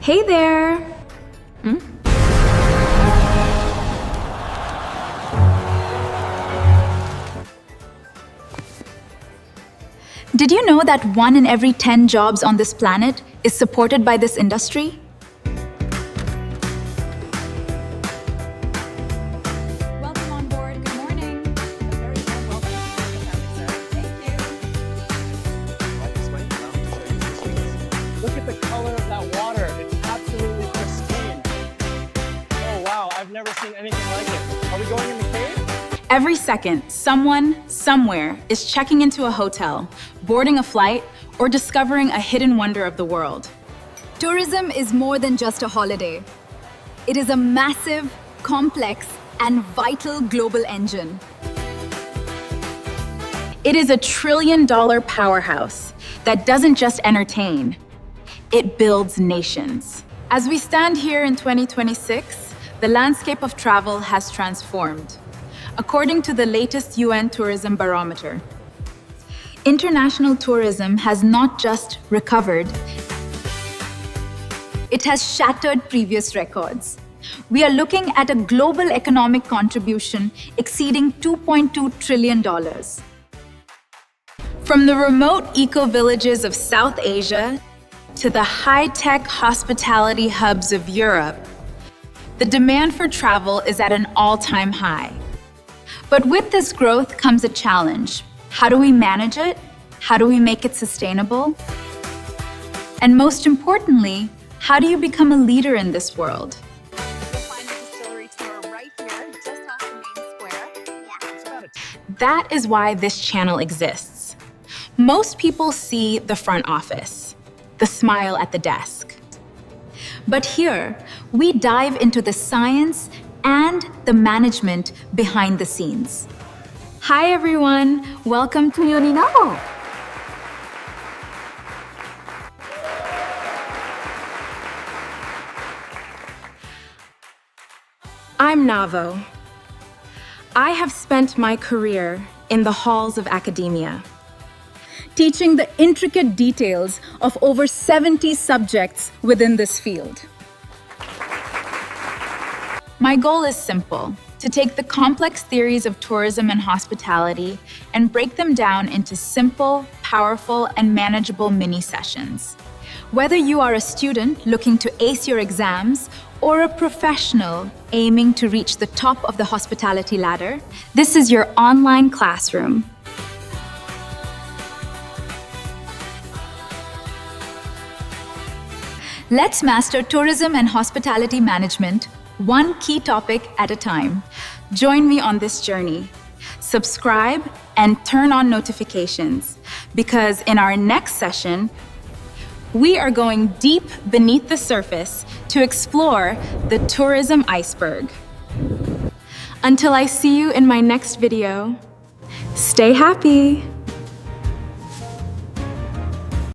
Hey there! Did you know that 1 in every 10 jobs on this planet is supported by this industry? Welcome on board. Good morning. Very warm welcome. Thank you. Look at the color of that water. It's absolutely pristine. Oh wow, I've never seen anything like it. Are we going in the cave? Every second, someone, somewhere, is checking into a hotel, boarding a flight, or discovering a hidden wonder of the world. Tourism is more than just a holiday. It is a massive, complex, and vital global engine. It is a trillion-dollar powerhouse that doesn't just entertain, it builds nations. As we stand here in 2026, the landscape of travel has transformed. According to the latest UN Tourism Barometer, international tourism has not just recovered, It has shattered previous records. We are looking at a global economic contribution exceeding $2.2 trillion. from the remote eco-villages of South Asia to the high-tech hospitality hubs of Europe, the demand for travel is at an all-time high. But with this growth comes a challenge. How do we manage it? How do we make it sustainable? And most importantly, how do you become a leader in this world? You'll find the distillery tour right here, just off the main square. That is why this channel exists. Most people see the front office, the smile at the desk. But here, we dive into the science and the management behind the scenes. Hi everyone, welcome to Uni Navo. I'm Navo. I have spent my career in the halls of academia, teaching the intricate details of over 70 subjects within this field. My goal is simple: to take the complex theories of tourism and hospitality and break them down into simple, powerful, and manageable mini sessions. Whether you are a student looking to ace your exams or a professional aiming to reach the top of the hospitality ladder, this is your online classroom. Let's master tourism and hospitality management, one key topic at a time. Join me on this journey. Subscribe and turn on notifications, because in our next session, we are going deep beneath the surface to explore the tourism iceberg. Until I see you in my next video, stay happy.